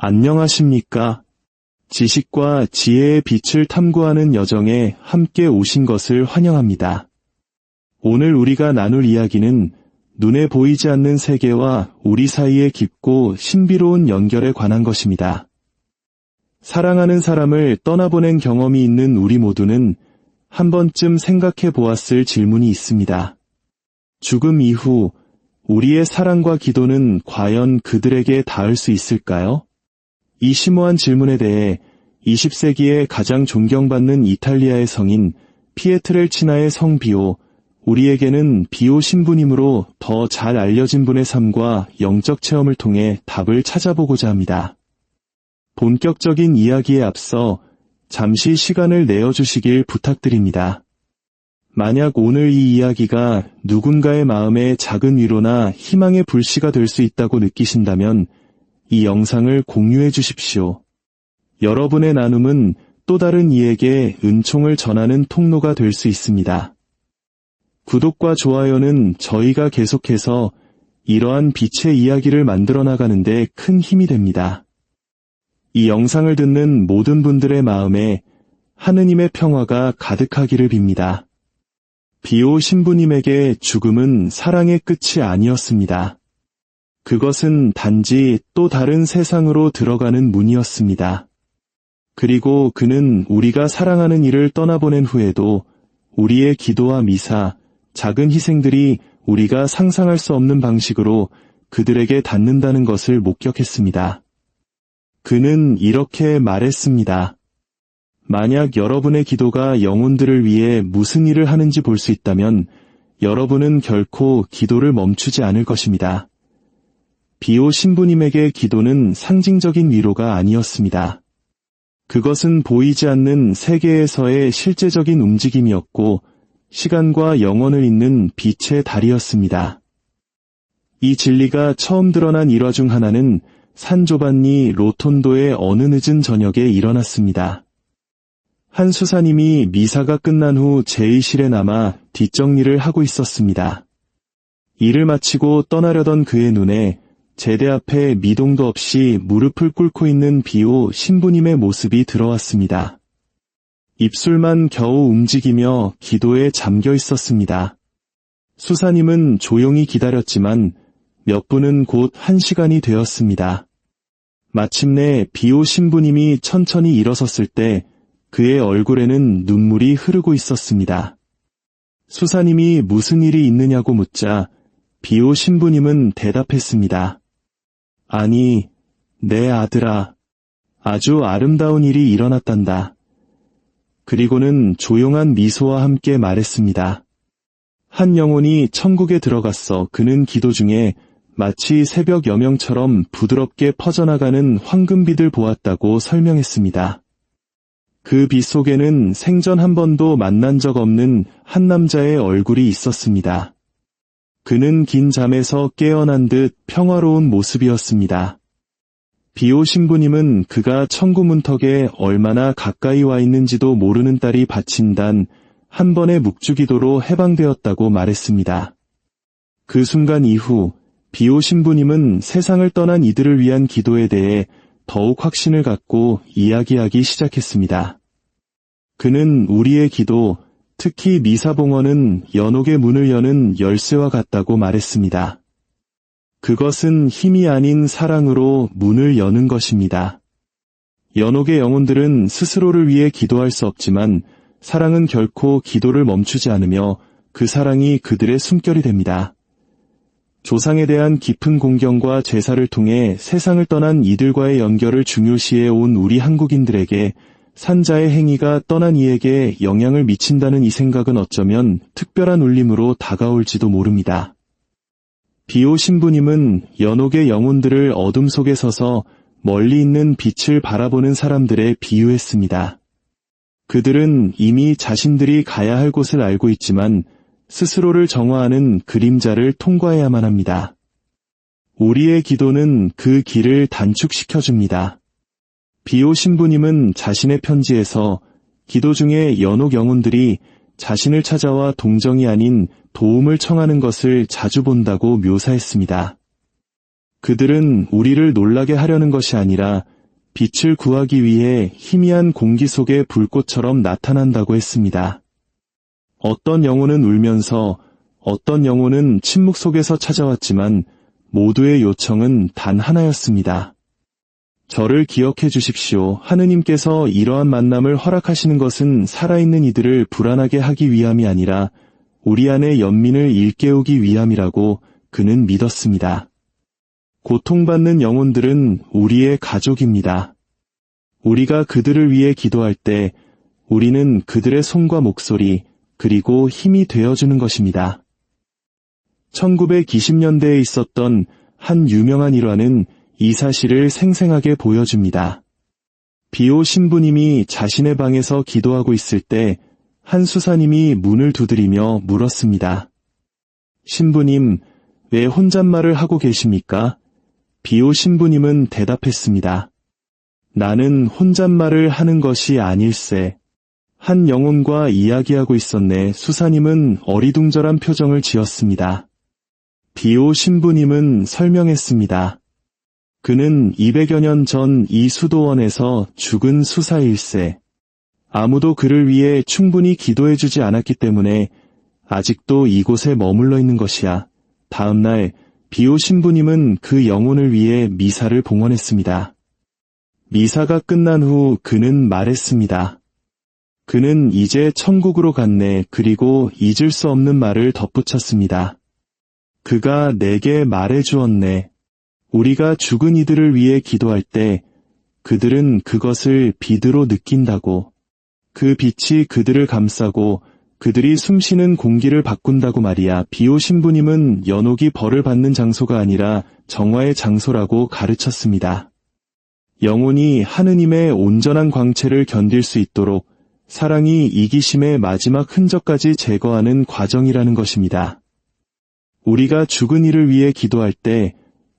안녕하십니까? 지식과 지혜의 빛을 탐구하는 여정에 함께 오신 것을 환영합니다. 오늘 우리가 나눌 이야기는 눈에 보이지 않는 세계와 우리 사이의 깊고 신비로운 연결에 관한 것입니다. 사랑하는 사람을 떠나보낸 경험이 있는 우리 모두는 한 번쯤 생각해 보았을 질문이 있습니다. 죽음 이후 우리의 사랑과 기도는 과연 그들에게 닿을 수 있을까요? 이 심오한 질문에 대해 20세기에 가장 존경받는 이탈리아의 성인 피에트렐치나의 성 비오, 우리에게는 비오 신부님으로 더 잘 알려진 분의 삶과 영적 체험을 통해 답을 찾아보고자 합니다. 본격적인 이야기에 앞서 잠시 시간을 내어주시길 부탁드립니다. 만약 오늘 이 이야기가 누군가의 마음에 작은 위로나 희망의 불씨가 될 수 있다고 느끼신다면 이 영상을 공유해 주십시오. 여러분의 나눔은 또 다른 이에게 은총을 전하는 통로가 될 수 있습니다. 구독과 좋아요는 저희가 계속해서 이러한 빛의 이야기를 만들어 나가는데 큰 힘이 됩니다. 이 영상을 듣는 모든 분들의 마음에 하느님의 평화가 가득하기를 빕니다. 비오 신부님에게 죽음은 사랑의 끝이 아니었습니다. 그것은 단지 또 다른 세상으로 들어가는 문이었습니다. 그리고 그는 우리가 사랑하는 이를 떠나보낸 후에도 우리의 기도와 미사, 작은 희생들이 우리가 상상할 수 없는 방식으로 그들에게 닿는다는 것을 목격했습니다. 그는 이렇게 말했습니다. 만약 여러분의 기도가 영혼들을 위해 무슨 일을 하는지 볼 수 있다면 여러분은 결코 기도를 멈추지 않을 것입니다. 비오 신부님에게 기도는 상징적인 위로가 아니었습니다. 그것은 보이지 않는 세계에서의 실제적인 움직임이었고 시간과 영혼을 잇는 빛의 달이었습니다. 이 진리가 처음 드러난 일화 중 하나는 산 조반니 로톤도의 어느 늦은 저녁에 일어났습니다. 한 수사님이 미사가 끝난 후 제의실에 남아 뒷정리를 하고 있었습니다. 일을 마치고 떠나려던 그의 눈에 제대 앞에 미동도 없이 무릎을 꿇고 있는 비오 신부님의 모습이 들어왔습니다. 입술만 겨우 움직이며 기도에 잠겨 있었습니다. 수사님은 조용히 기다렸지만 몇 분은 곧 1시간이 되었습니다. 마침내 비오 신부님이 천천히 일어섰을 때 그의 얼굴에는 눈물이 흐르고 있었습니다. 수사님이 무슨 일이 있느냐고 묻자 비오 신부님은 대답했습니다. 아니, 내 아들아, 아주 아름다운 일이 일어났단다. 그리고는 조용한 미소와 함께 말했습니다. 한 영혼이 천국에 들어갔어. 그는 기도 중에 마치 새벽 여명처럼 부드럽게 퍼져나가는 황금빛을 보았다고 설명했습니다. 그 빛 속에는 생전 한 번도 만난 적 없는 한 남자의 얼굴이 있었습니다. 그는 긴 잠에서 깨어난 듯 평화로운 모습이었습니다. 비오 신부님은 그가 천국 문턱에 얼마나 가까이 와 있는지도 모르는 딸이 바친 단 한 번의 묵주기도로 해방되었다고 말했습니다. 그 순간 이후 비오 신부님은 세상을 떠난 이들을 위한 기도에 대해 더욱 확신을 갖고 이야기하기 시작했습니다. 그는 우리의 기도, 특히 미사봉헌은 연옥의 문을 여는 열쇠와 같다고 말했습니다. 그것은 힘이 아닌 사랑으로 문을 여는 것입니다. 연옥의 영혼들은 스스로를 위해 기도할 수 없지만 사랑은 결코 기도를 멈추지 않으며 그 사랑이 그들의 숨결이 됩니다. 조상에 대한 깊은 공경과 제사를 통해 세상을 떠난 이들과의 연결을 중요시해 온 우리 한국인들에게 산자의 행위가 떠난 이에게 영향을 미친다는 이 생각은 어쩌면 특별한 울림으로 다가올지도 모릅니다. 비오 신부님은 연옥의 영혼들을 어둠 속에 서서 멀리 있는 빛을 바라보는 사람들에 비유했습니다. 그들은 이미 자신들이 가야 할 곳을 알고 있지만 스스로를 정화하는 그림자를 통과해야만 합니다. 우리의 기도는 그 길을 단축시켜줍니다. 비오 신부님은 자신의 편지에서 기도 중에 연옥 영혼들이 자신을 찾아와 동정이 아닌 도움을 청하는 것을 자주 본다고 묘사했습니다. 그들은 우리를 놀라게 하려는 것이 아니라 빛을 구하기 위해 희미한 공기 속의 불꽃처럼 나타난다고 했습니다. 어떤 영혼은 울면서 어떤 영혼은 침묵 속에서 찾아왔지만 모두의 요청은 단 하나였습니다. 저를 기억해 주십시오. 하느님께서 이러한 만남을 허락하시는 것은 살아있는 이들을 불안하게 하기 위함이 아니라 우리 안의 연민을 일깨우기 위함이라고 그는 믿었습니다. 고통받는 영혼들은 우리의 가족입니다. 우리가 그들을 위해 기도할 때 우리는 그들의 손과 목소리 그리고 힘이 되어주는 것입니다. 1920년대에 있었던 한 유명한 일화는 이 사실을 생생하게 보여줍니다. 비오 신부님이 자신의 방에서 기도하고 있을 때 한 수사님이 문을 두드리며 물었습니다. 신부님, 왜 혼잣말을 하고 계십니까? 비오 신부님은 대답했습니다. 나는 혼잣말을 하는 것이 아닐세. 한 영혼과 이야기하고 있었네. 수사님은 어리둥절한 표정을 지었습니다. 비오 신부님은 설명했습니다. 그는 200여 년 전 이 수도원에서 죽은 수사일세. 아무도 그를 위해 충분히 기도해주지 않았기 때문에 아직도 이곳에 머물러 있는 것이야. 다음 날 비오 신부님은 그 영혼을 위해 미사를 봉헌했습니다. 미사가 끝난 후 그는 말했습니다. 그는 이제 천국으로 갔네. 그리고 잊을 수 없는 말을 덧붙였습니다. 그가 내게 말해주었네. 우리가 죽은 이들을 위해 기도할 때 그들은 그것을 빛으로 느낀다고. 그 빛이 그들을 감싸고 그들이 숨쉬는 공기를 바꾼다고 말이야. 비오 신부님은 연옥이 벌을 받는 장소가 아니라 정화의 장소라고 가르쳤습니다. 영혼이 하느님의 온전한 광채를 견딜 수 있도록 사랑이 이기심의 마지막 흔적까지 제거하는 과정이라는 것입니다. 우리가 죽은 이를 위해 기도할 때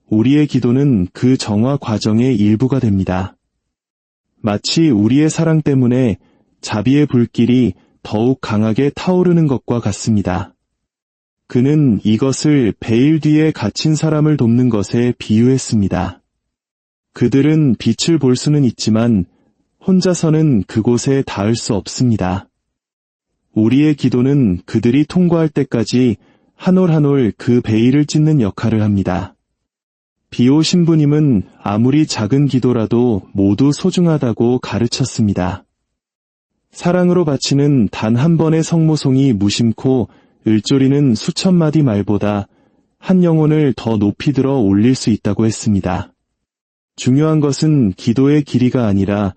우리의 기도는 그 정화 과정의 일부가 됩니다. 마치 우리의 사랑 때문에 자비의 불길이 더욱 강하게 타오르는 것과 같습니다. 그는 이것을 베일 뒤에 갇힌 사람을 돕는 것에 비유했습니다. 그들은 빛을 볼 수는 있지만 혼자서는 그곳에 닿을 수 없습니다. 우리의 기도는 그들이 통과할 때까지 한 올 한 올 그 베일을 찢는 역할을 합니다. 비오 신부님은 아무리 작은 기도라도 모두 소중하다고 가르쳤습니다. 사랑으로 바치는 단 한 번의 성모송이 무심코 을조리는 수천 마디 말보다 한 영혼을 더 높이 들어 올릴 수 있다고 했습니다. 중요한 것은 기도의 길이가 아니라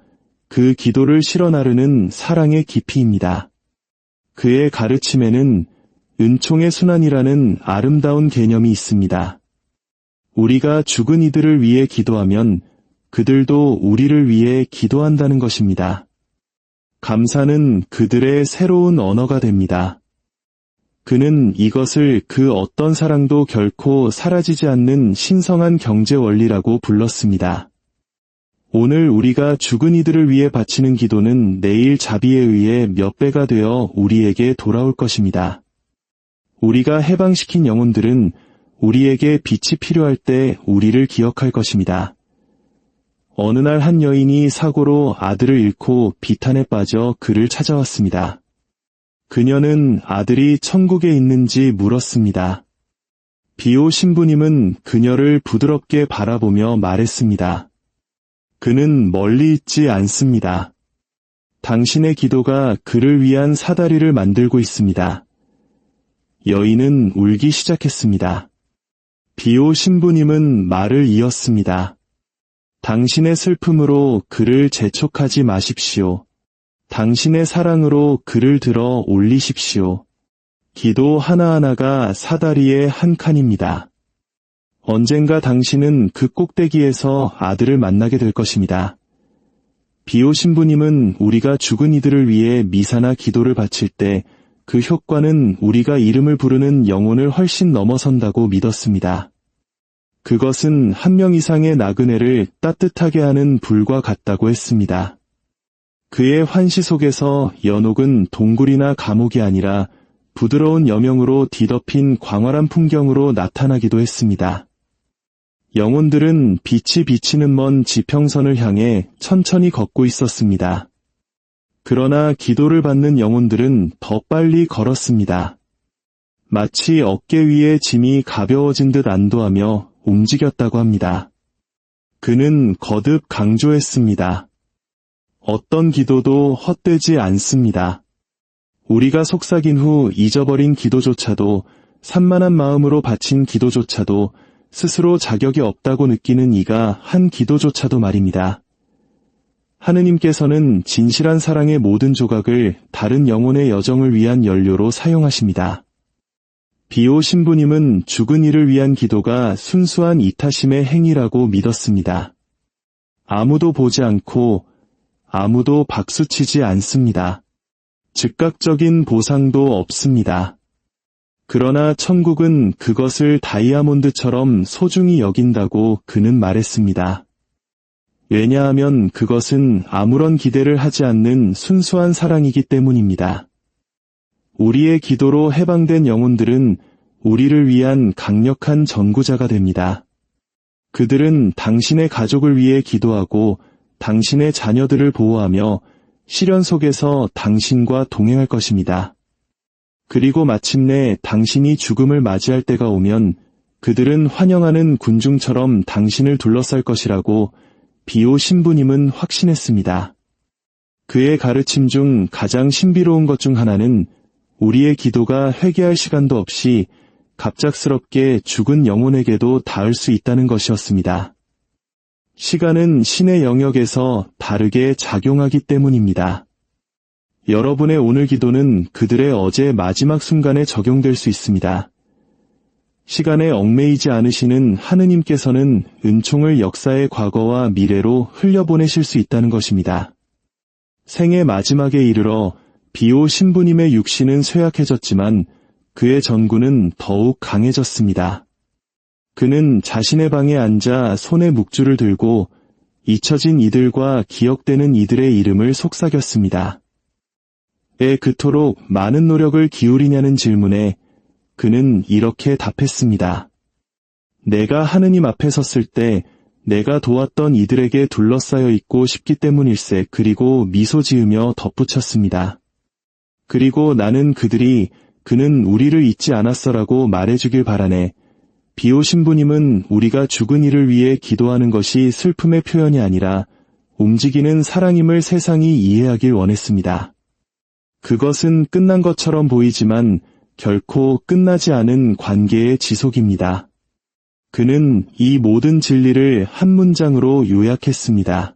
그 기도를 실어 나르는 사랑의 깊이입니다. 그의 가르침에는 은총의 순환이라는 아름다운 개념이 있습니다. 우리가 죽은 이들을 위해 기도하면 그들도 우리를 위해 기도한다는 것입니다. 감사는 그들의 새로운 언어가 됩니다. 그는 이것을 그 어떤 사랑도 결코 사라지지 않는 신성한 경제 원리라고 불렀습니다. 오늘 우리가 죽은 이들을 위해 바치는 기도는 내일 자비에 의해 몇 배가 되어 우리에게 돌아올 것입니다. 우리가 해방시킨 영혼들은 우리에게 빛이 필요할 때 우리를 기억할 것입니다. 어느 날 한 여인이 사고로 아들을 잃고 비탄에 빠져 그를 찾아왔습니다. 그녀는 아들이 천국에 있는지 물었습니다. 비오 신부님은 그녀를 부드럽게 바라보며 말했습니다. 그는 멀리 있지 않습니다. 당신의 기도가 그를 위한 사다리를 만들고 있습니다. 여인은 울기 시작했습니다. 비오 신부님은 말을 이었습니다. 당신의 슬픔으로 그를 재촉하지 마십시오. 당신의 사랑으로 그를 들어 올리십시오. 기도 하나하나가 사다리의 한 칸입니다. 언젠가 당신은 그 꼭대기에서 아들을 만나게 될 것입니다. 비오 신부님은 우리가 죽은 이들을 위해 미사나 기도를 바칠 때 그 효과는 우리가 이름을 부르는 영혼을 훨씬 넘어선다고 믿었습니다. 그것은 한 명 이상의 나그네를 따뜻하게 하는 불과 같다고 했습니다. 그의 환시 속에서 연옥은 동굴이나 감옥이 아니라 부드러운 여명으로 뒤덮인 광활한 풍경으로 나타나기도 했습니다. 영혼들은 빛이 비치는 먼 지평선을 향해 천천히 걷고 있었습니다. 그러나 기도를 받는 영혼들은 더 빨리 걸었습니다. 마치 어깨 위에 짐이 가벼워진 듯 안도하며 움직였다고 합니다. 그는 거듭 강조했습니다. 어떤 기도도 헛되지 않습니다. 우리가 속삭인 후 잊어버린 기도조차도, 산만한 마음으로 바친 기도조차도, 스스로 자격이 없다고 느끼는 이가 한 기도조차도 말입니다. 하느님께서는 진실한 사랑의 모든 조각을 다른 영혼의 여정을 위한 연료로 사용하십니다. 비오 신부님은 죽은 이를 위한 기도가 순수한 이타심의 행위라고 믿었습니다. 아무도 보지 않고 아무도 박수치지 않습니다. 즉각적인 보상도 없습니다. 그러나 천국은 그것을 다이아몬드처럼 소중히 여긴다고 그는 말했습니다. 왜냐하면 그것은 아무런 기대를 하지 않는 순수한 사랑이기 때문입니다. 우리의 기도로 해방된 영혼들은 우리를 위한 강력한 전구자가 됩니다. 그들은 당신의 가족을 위해 기도하고 당신의 자녀들을 보호하며 시련 속에서 당신과 동행할 것입니다. 그리고 마침내 당신이 죽음을 맞이할 때가 오면 그들은 환영하는 군중처럼 당신을 둘러쌀 것이라고 비오 신부님은 확신했습니다. 그의 가르침 중 가장 신비로운 것 중 하나는 우리의 기도가 회개할 시간도 없이 갑작스럽게 죽은 영혼에게도 닿을 수 있다는 것이었습니다. 시간은 신의 영역에서 다르게 작용하기 때문입니다. 여러분의 오늘 기도는 그들의 어제 마지막 순간에 적용될 수 있습니다. 시간에 얽매이지 않으시는 하느님께서는 은총을 역사의 과거와 미래로 흘려보내실 수 있다는 것입니다. 생의 마지막에 이르러 비오 신부님의 육신은 쇠약해졌지만 그의 전구는 더욱 강해졌습니다. 그는 자신의 방에 앉아 손에 묵주를 들고 잊혀진 이들과 기억되는 이들의 이름을 속삭였습니다. 왜 그토록 많은 노력을 기울이냐는 질문에 그는 이렇게 답했습니다. 내가 하느님 앞에 섰을 때 내가 도왔던 이들에게 둘러싸여 있고 싶기 때문일세. 그리고 미소 지으며 덧붙였습니다. 그리고 나는 그는 우리를 잊지 않았어라고 말해주길 바라네. 비오 신부님은 우리가 죽은 이를 위해 기도하는 것이 슬픔의 표현이 아니라 움직이는 사랑임을 세상이 이해하길 원했습니다. 그것은 끝난 것처럼 보이지만 결코 끝나지 않은 관계의 지속입니다. 그는 이 모든 진리를 한 문장으로 요약했습니다.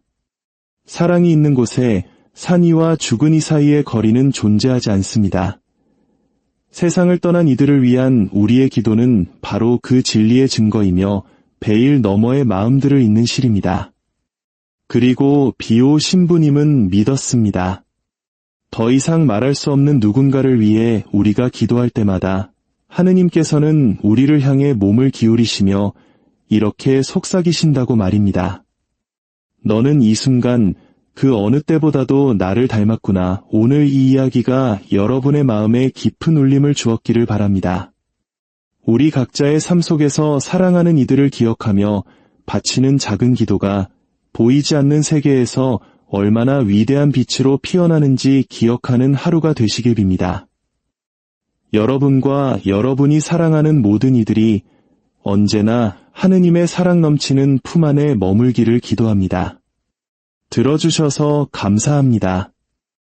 사랑이 있는 곳에 산 이와 죽은 이 사이의 거리는 존재하지 않습니다. 세상을 떠난 이들을 위한 우리의 기도는 바로 그 진리의 증거이며 베일 너머의 마음들을 잇는 실입니다. 그리고 비오 신부님은 믿었습니다. 더 이상 말할 수 없는 누군가를 위해 우리가 기도할 때마다 하느님께서는 우리를 향해 몸을 기울이시며 이렇게 속삭이신다고 말입니다. 너는 이 순간 그 어느 때보다도 나를 닮았구나. 오늘 이 이야기가 여러분의 마음에 깊은 울림을 주었기를 바랍니다. 우리 각자의 삶 속에서 사랑하는 이들을 기억하며 바치는 작은 기도가 보이지 않는 세계에서 얼마나 위대한 빛으로 피어나는지 기억하는 하루가 되시길 빕니다. 여러분과 여러분이 사랑하는 모든 이들이 언제나 하느님의 사랑 넘치는 품 안에 머물기를 기도합니다. 들어주셔서 감사합니다.